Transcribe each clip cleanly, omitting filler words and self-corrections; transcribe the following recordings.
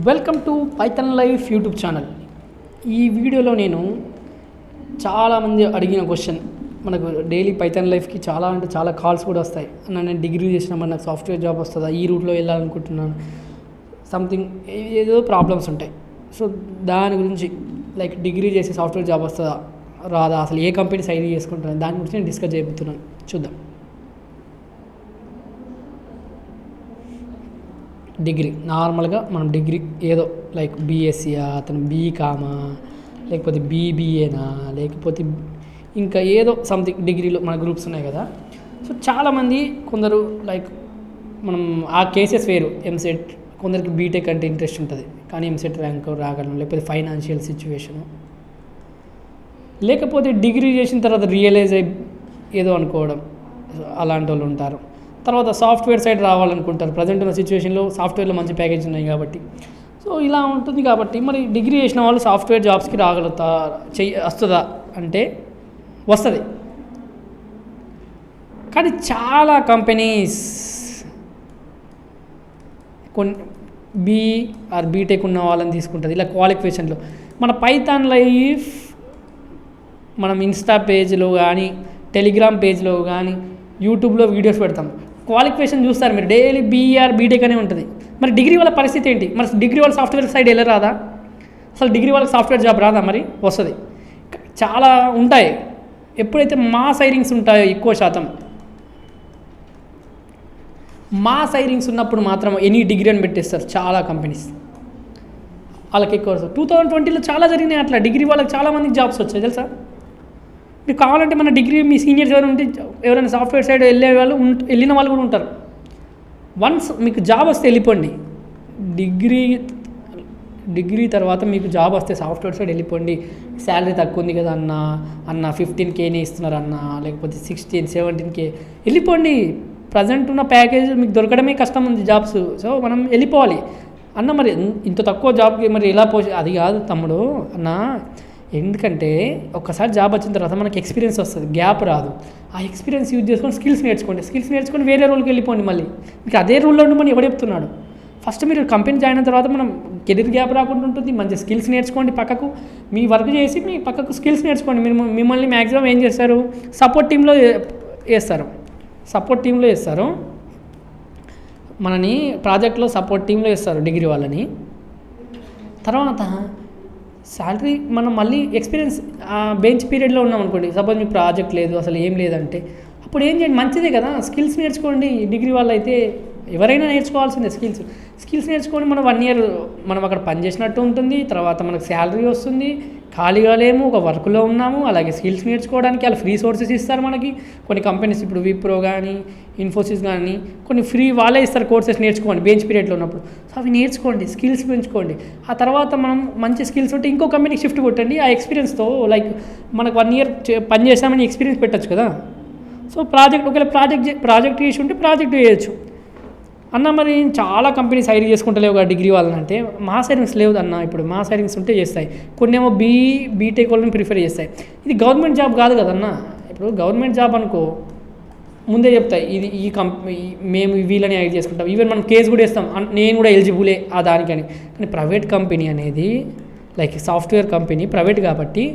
Welcome to Python life YouTube channel. ఈ వీడియోలో నేను చాలామంది అడిగిన క్వశ్చన్, మనకు డైలీ పైథాన్ లైఫ్కి చాలా కాల్స్ కూడా వస్తాయి. నేను డిగ్రీ చేసిన మరి నాకు సాఫ్ట్వేర్ జాబ్ వస్తుందా, ఈ రూట్లో వెళ్ళాలనుకుంటున్నాను, సంథింగ్ ఏదో ప్రాబ్లమ్స్ ఉంటాయి. సో దాని గురించి లైక్ డిగ్రీ చేసి సాఫ్ట్వేర్ జాబ్ వస్తుందా రాదా, అసలు ఏ కంపెనీ సైడ్ చేసుకుంటున్నాను, దాని గురించి నేను డిస్కస్ చేయబోతున్నాను. చూద్దాం. డిగ్రీ నార్మల్గా మనం డిగ్రీ ఏదో లైక్ బీఎస్సీయా, అతను బీకామా, లేకపోతే బీబీఏనా, లేకపోతే ఇంకా ఏదో సంథింగ్ డిగ్రీలో మన గ్రూప్స్ ఉన్నాయి కదా. సో చాలామంది కొందరు లైక్ మనం ఆ కేసెస్ వేరు. ఎంసెట్ కొందరికి బీటెక్ అంటే ఇంట్రెస్ట్ ఉంటుంది, కానీ ఎంసెట్ ర్యాంక్ రాగలం, లేకపోతే ఫైనాన్షియల్ సిచ్యువేషను, లేకపోతే డిగ్రీ చేసిన తర్వాత రియలైజ్ అయ్యి ఏదో అనుకోవడం, అలాంటి వాళ్ళు ఉంటారు. తర్వాత సాఫ్ట్వేర్ సైడ్ రావాలనుకుంటారు. ప్రజెంట్ ఉన్న సిచ్యువేషన్లో సాఫ్ట్వేర్లో మంచి ప్యాకేజ్ ఉన్నాయి కాబట్టి. సో ఇలా ఉంటుంది కాబట్టి మరి డిగ్రీ చేసిన వాళ్ళు సాఫ్ట్వేర్ జాబ్స్కి వస్తుందా అంటే వస్తుంది. కానీ చాలా కంపెనీస్ బీటెక్ ఉన్న వాళ్ళని తీసుకుంటుంది ఇలా క్వాలిఫికేషన్లో. మన పైథాన్ లైఫ్ మనం ఇన్స్టా పేజ్లో కానీ, టెలిగ్రామ్ పేజ్లో కానీ, యూట్యూబ్లో వీడియోస్ పెడతాం. క్వాలిఫికేషన్ చూస్తారు మీరు, డైలీ బీటెక్ అనే ఉంటుంది. మరి డిగ్రీ వాళ్ళ పరిస్థితి ఏంటి? మరి డిగ్రీ వాళ్ళ సాఫ్ట్వేర్ సైడ్ రాదా? అసలు డిగ్రీ వాళ్ళకి సాఫ్ట్వేర్ జాబ్ రాదా? మరి వస్తుంది. చాలా ఉంటాయి. ఎప్పుడైతే మాస్ హైరింగ్స్ ఉంటాయో ఎక్కువ శాతం, మాస్ హైరింగ్స్ ఉన్నప్పుడు మాత్రం ఎనీ డిగ్రీ అని పెట్టేస్తారు చాలా కంపెనీస్. వాళ్ళకి ఎక్కువ 2020లో చాలా జరిగినాయి అట్లా. డిగ్రీ వాళ్ళకి చాలామందికి జాబ్స్ వచ్చాయి తెలుసా. మీకు కావాలంటే మన డిగ్రీ మీ సీనియర్స్ ఎవరైనా ఉంటే, ఎవరైనా సాఫ్ట్వేర్ సైడ్ వెళ్ళిన వాళ్ళు కూడా ఉంటారు. వన్స్ మీకు జాబ్ వస్తే వెళ్ళిపోండి. డిగ్రీ తర్వాత మీకు జాబ్ వస్తే సాఫ్ట్వేర్ సైడ్ వెళ్ళిపోండి. శాలరీ తక్కువ ఉంది కదా అన్న 15Kనే ఇస్తున్నారు అన్న, లేకపోతే 16, 17K వెళ్ళిపోండి. ప్రజెంట్ ఉన్న ప్యాకేజ్ మీకు దొరకడమే కష్టం ఉంది జాబ్స్. సో మనం వెళ్ళిపోవాలి అన్న. మరి ఇంత తక్కువ జాబ్కి మరి ఎలా అది కాదు తమ్ముడు అన్న. ఎందుకంటే ఒక్కసారి జాబ్ వచ్చిన తర్వాత మనకి ఎక్స్పీరియన్స్ వస్తుంది, గ్యాప్ రాదు. ఆ ఎక్స్పీరియన్స్ యూజ్ చేసుకొని స్కిల్స్ నేర్చుకొని వేరే రోల్కి వెళ్ళిపోండి. మళ్ళీ మీకు అదే రూల్లో ఉండమని ఎవడు చెప్తున్నాడు? ఫస్ట్ మీరు కంపెనీ జాయిన్ అయిన తర్వాత మనం కెరీర్ గ్యాప్ రాకుండా ఉంటుంది. మంచి స్కిల్స్ నేర్చుకోండి, పక్కకు మీ వర్క్ చేసి మీ పక్కకు స్కిల్స్ నేర్చుకోండి. మిమ్మల్ని మ్యాక్సిమం ఏం చేస్తారు, సపోర్ట్ టీంలో వేస్తారు. మనని ప్రాజెక్ట్లో సపోర్ట్ టీంలో వేస్తారు డిగ్రీ వాళ్ళని. తర్వాత శాలరీ మనం మళ్ళీ ఎక్స్పీరియన్స్ బెంచ్ పీరియడ్లో ఉన్నాం అనుకోండి. సపోజ్ మీకు ప్రాజెక్ట్ లేదు, అసలు ఏం లేదంటే అప్పుడు ఏం చేయండి, మంచిదే కదా, స్కిల్స్ నేర్చుకోండి. డిగ్రీ వాళ్ళు అయితే ఎవరైనా నేర్చుకోవాల్సిందే స్కిల్స్ నేర్చుకొని మనం 1 year మనం అక్కడ పనిచేసినట్టు ఉంటుంది. తర్వాత మనకు శాలరీ వస్తుంది, ఖాళీగా లేము, ఒక వర్క్లో ఉన్నాము. అలాగే స్కిల్స్ నేర్చుకోవడానికి వాళ్ళు ఫ్రీ సోర్సెస్ ఇస్తారు మనకి. కొన్ని కంపెనీస్ ఇప్పుడు విప్రో కానీ, ఇన్ఫోసిస్ కానీ కొన్ని ఫ్రీ వాళ్ళే ఇస్తారు కోర్సెస్ నేర్చుకోండి బెంచ్ పీరియడ్లో ఉన్నప్పుడు. సో అవి నేర్చుకోండి, స్కిల్స్ పెంచుకోండి. ఆ తర్వాత మనం మంచి స్కిల్స్ ఉంటే ఇంకో కంపెనీకి షిఫ్ట్ కొట్టండి. ఆ ఎక్స్పీరియన్స్తో లైక్ మనకు 1 year పని చేస్తామని ఎక్స్పీరియన్స్ పెట్టచ్చు కదా. సో ఒకవేళ ప్రాజెక్ట్ చేసి ఉంటే ప్రాజెక్ట్ చేయొచ్చు అన్న. మరి చాలా కంపెనీస్ హైర్ చేసుకుంటలేవు కదా డిగ్రీ వాళ్ళని అంటే. మాస్ హైరింగ్స్ లేవు అన్న. ఇప్పుడు మాస్ హైరింగ్స్ ఉంటే చేస్తాయి. కొన్ని ఏమో బీటెక్ వాళ్ళని ప్రిఫర్ చేస్తాయి. ఇది గవర్నమెంట్ జాబ్ కాదు కదన్న. ఇప్పుడు గవర్నమెంట్ జాబ్ అనుకో ముందే చెప్తాయి, ఇది మేము వీళ్ళని హైర్ చేసుకుంటాం. ఈవెన్ మనం కేసు కూడా వేస్తాం, నేను కూడా ఎలిజిబులే ఆ దానికని. కానీ ప్రైవేట్ కంపెనీ అనేది లైక్ సాఫ్ట్వేర్ కంపెనీ ప్రైవేట్ కాబట్టి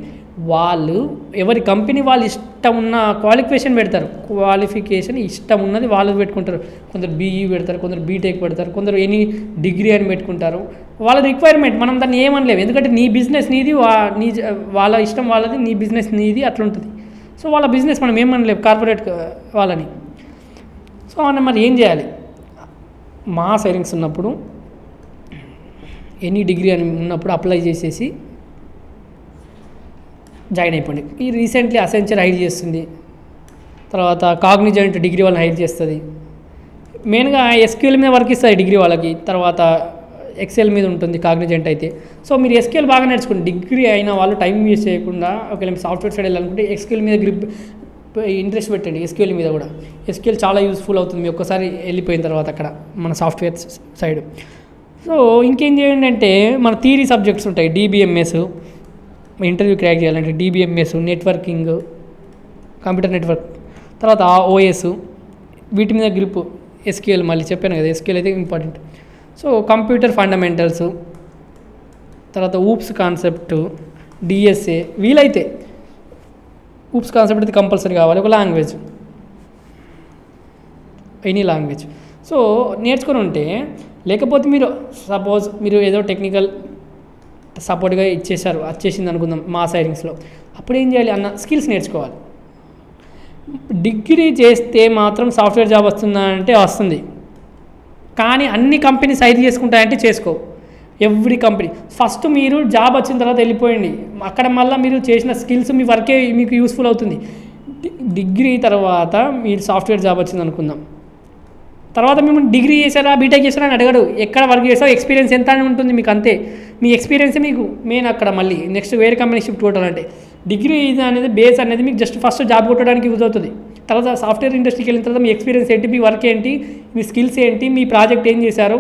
వాళ్ళు ఎవరి కంపెనీ వాళ్ళు ఇష్టం ఉన్న క్వాలిఫికేషన్ పెడతారు. క్వాలిఫికేషన్ ఇష్టం ఉన్నది వాళ్ళు పెట్టుకుంటారు. కొందరు బీఈ పెడతారు, కొందరు బీటెక్ పెడతారు, కొందరు ఎనీ డిగ్రీ అని పెట్టుకుంటారు. వాళ్ళ రిక్వైర్మెంట్ మనం దాన్ని ఏమనలేము. ఎందుకంటే నీ బిజినెస్ నీది, వాళ్ళ ఇష్టం వాళ్ళది, నీ బిజినెస్ నీది, అట్లుంటుంది. సో వాళ్ళ బిజినెస్ మనం ఏమనలేము కార్పొరేట్ వాళ్ళని. సో మనం మరి ఏం చేయాలి? మాస్ హైరింగ్స్ ఉన్నప్పుడు ఎనీ డిగ్రీ అని ఉన్నప్పుడు అప్లై చేసేసి జాయిన్ అయిపోండి. ఈ రీసెంట్లీ అసెంచర్ హైర్ చేస్తుంది, తర్వాత కాగ్నిజెంట్ డిగ్రీ వాళ్ళని హైర్ చేస్తుంది. మెయిన్గా ఎస్క్యూఎల్ మీద వర్క్ ఇస్తుంది డిగ్రీ వాళ్ళకి. తర్వాత ఎక్సెల్ మీద ఉంటుంది కాగ్నిజెంట్ అయితే. సో మీరు ఎస్క్యూఎల్ బాగా నేర్చుకోండి. డిగ్రీ అయిన వాళ్ళు టైం వేస్ట్ చేయకుండా ఒకవేళ సాఫ్ట్వేర్ సైడ్ వెళ్ళాలనుకుంటే ఎస్క్యూఎల్ మీద ఇంట్రెస్ట్ పెట్టండి. ఎస్క్యూఎల్ మీద కూడా ఎస్క్యూఎల్ చాలా యూస్ఫుల్ అవుతుంది మీ ఒక్కసారి వెళ్ళిపోయిన తర్వాత అక్కడ మన సాఫ్ట్వేర్ సైడ్. సో ఇంకేం చేయండి అంటే మన థియరీ సబ్జెక్ట్స్ ఉంటాయి. DBMS ఇంటర్వ్యూ క్రాక్ చేయాలంటే DBMS, నెట్వర్కింగ్, కంప్యూటర్ నెట్వర్క్, తర్వాత OS, వీటి మీద గ్రిప్. SQL మళ్ళీ చెప్పాను కదా, SQL అయితే ఇంపార్టెంట్. సో కంప్యూటర్ ఫండమెంటల్స్, తర్వాత ఊప్స్ కాన్సెప్ట్, డిఎస్ఏ, వీలైతే ఊప్స్ కాన్సెప్ట్ అయితే కంపల్సరీ కావాలి. ఒక లాంగ్వేజ్, ఎనీ లాంగ్వేజ్ సో నేర్చుకొని ఉంటే, లేకపోతే మీరు సపోజ్ మీరు ఏదో టెక్నికల్ సపోర్ట్గా ఇచ్చేసారు, వచ్చేసింది అనుకుందాం మాస్ హైరింగ్స్లో, అప్పుడు ఏం చేయాలి అన్న స్కిల్స్ నేర్చుకోవాలి. డిగ్రీ చేస్తే మాత్రం సాఫ్ట్వేర్ జాబ్ వస్తుందా అంటే వస్తుంది, కానీ అన్ని కంపెనీస్ హైర్ చేసుకుంటాయంటే చేసుకో. ఎవ్రీ కంపెనీ ఫస్ట్ మీరు జాబ్ వచ్చిన తర్వాత వెళ్ళిపోయింది, అక్కడ మళ్ళీ మీరు చేసిన స్కిల్స్ మీ వర్కే మీకు యూస్ఫుల్ అవుతుంది. డిగ్రీ తర్వాత మీరు సాఫ్ట్వేర్ జాబ్ వచ్చింది అనుకుందాం, తర్వాత మేము డిగ్రీ చేశారా బీటెక్ చేశారా అని అడగడు, ఎక్కడ వర్క్ చేస్తావు, ఎక్స్పీరియన్స్ ఎంత అని ఉంటుంది మీకు, అంతే. మీ ఎక్స్పీరియన్సే మీకు మెయిన్ అక్కడ. మళ్ళీ నెక్స్ట్ వేరే కంపెనీ షిఫ్ట్ కొట్టాలంటే డిగ్రీ ఇది అనేది బేస్ అనేది మీకు జస్ట్ ఫస్ట్ జాబ్ కొట్టడానికి యూజ్ అవుతుంది. తర్వాత సాఫ్ట్వేర్ ఇండస్ట్రీకి వెళ్ళిన తర్వాత మీ ఎక్స్పీరియన్స్ ఏంటి, మీ వర్క్ ఏంటి, మీ స్కిల్స్ ఏంటి, మీ ప్రాజెక్ట్ ఏం చేశారు,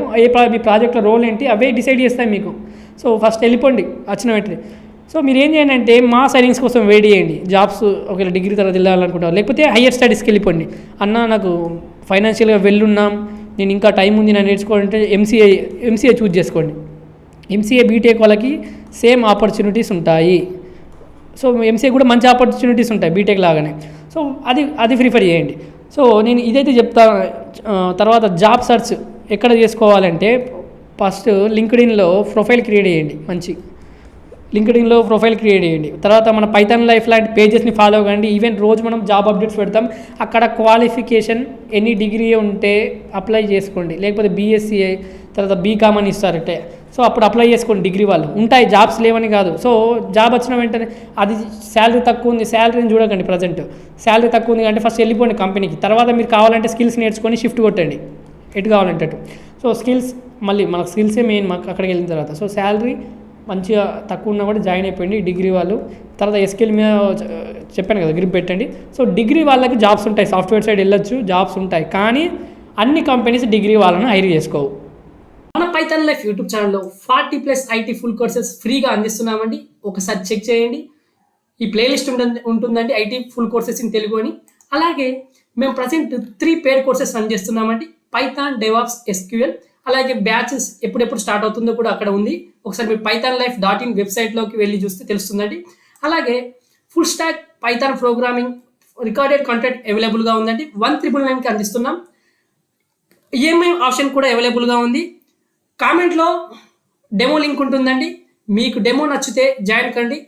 మీ ప్రాజెక్ట్లో రోల్ ఏంటి, అవే డిసైడ్ చేస్తాయి మీకు. సో ఫస్ట్ వెళ్ళిపోండి వచ్చిన వెంటనే. సో మీరు ఏం చేయండి అంటే మాస్ హైరింగ్స్ కోసం వెయిట్ చేయండి. జాబ్స్ ఒకవేళ డిగ్రీ తర్వాత వెళ్ళాలనుకుంటారు, లేకపోతే హయ్యర్ స్టడీస్కి వెళ్ళిపోండి. అన్న నాకు ఫైనాన్షియల్గా వెళ్ళున్నాం, నేను ఇంకా టైం ఉంది నేను నేర్చుకోవాలంటే ఎంసీఏ చూజ్ చేసుకోండి. ఎంసీఏ బీటెక్ వాళ్ళకి సేమ్ ఆపర్చునిటీస్ ఉంటాయి. సో ఎంసీఏ కూడా మంచి ఆపర్చునిటీస్ ఉంటాయి బీటెక్ లాగానే. సో అది ప్రిఫర్ చేయండి. సో నేను ఇదైతే చెప్తా. తర్వాత జాబ్ సర్చ్ ఎక్కడ చేసుకోవాలంటే ఫస్ట్ లింక్డ్ఇన్లో ప్రొఫైల్ క్రియేట్ చేయండి. మంచి లింక్డ్ఇన్లో ప్రొఫైల్ క్రియేట్ చేయండి. తర్వాత మన పైథాన్ లైఫ్ లాంటి పేజెస్ని ఫాలో కండి. ఈవెన్ రోజు మనం జాబ్ అప్డేట్స్ పెడతాం, అక్కడ క్వాలిఫికేషన్ ఎన్ని డిగ్రీ ఉంటే అప్లై చేసుకోండి, లేకపోతే బీఎస్సీ తర్వాత బీకామ్ అని ఇస్తారంటే సో అప్పుడు అప్లై చేసుకోండి. డిగ్రీ వాళ్ళు ఉంటాయి, జాబ్స్ లేవని కాదు. సో జాబ్ వచ్చిన వెంటనే అది శాలరీ తక్కువ ఉంది, శాలరీని చూడకండి. ప్రజెంట్ శాలరీ తక్కువ ఉంది అంటే ఫస్ట్ వెళ్ళిపోండి కంపెనీకి. తర్వాత మీరు కావాలంటే స్కిల్స్ నేర్చుకొని షిఫ్ట్ కొట్టండి ఎటు కావాలంటే అటు. సో స్కిల్స్ మళ్ళీ మనకు స్కిల్సే మెయిన్ మాకు అక్కడికి వెళ్ళిన తర్వాత. సో శాలరీ మంచిగా తక్కువ ఉన్నా కూడా జాయిన్ అయిపోయింది డిగ్రీ వాళ్ళు. తర్వాత ఎస్కేల్ మీద చెప్పాను కదా గ్రిప్ పెట్టండి. సో డిగ్రీ వాళ్ళకి జాబ్స్ ఉంటాయి, సాఫ్ట్వేర్ సైడ్ వెళ్ళొచ్చు, జాబ్స్ ఉంటాయి, కానీ అన్ని కంపెనీస్ డిగ్రీ వాళ్ళను హైర్ చేసుకోవు. మన పైథాన్ లైఫ్ యూట్యూబ్ ఛానల్లో 40+ ఐటీ ఫుల్ కోర్సెస్ ఫ్రీగా అందిస్తున్నామండి. ఒకసారి చెక్ చేయండి. ఈ ప్లేలిస్ట్ ఉంటుందండి IT full courses in Telugu అని. అలాగే మేము ప్రజెంట్ 3 పెయిడ్ కోర్సెస్ రన్ చేస్తున్నామండి. Python, DevOps, SQL. అలాగే బ్యాచెస్ ఎప్పుడెప్పుడు స్టార్ట్ అవుతుందో కూడా అక్కడ ఉంది. ఒకసారి మీరు pythonlife.in వెబ్సైట్లోకి వెళ్ళి చూస్తే తెలుస్తుందండి. అలాగే full stack Python programming recorded content అవైలబుల్గా ఉందండి. 1999కి అందిస్తున్నాం. ఈఎంఐ ఆప్షన్ కూడా అవైలబుల్గా ఉంది. కామెంట్లో డెమో లింక్ ఉంటుందండి. మీకు డెమో నచ్చితే జాయిన్ కండి.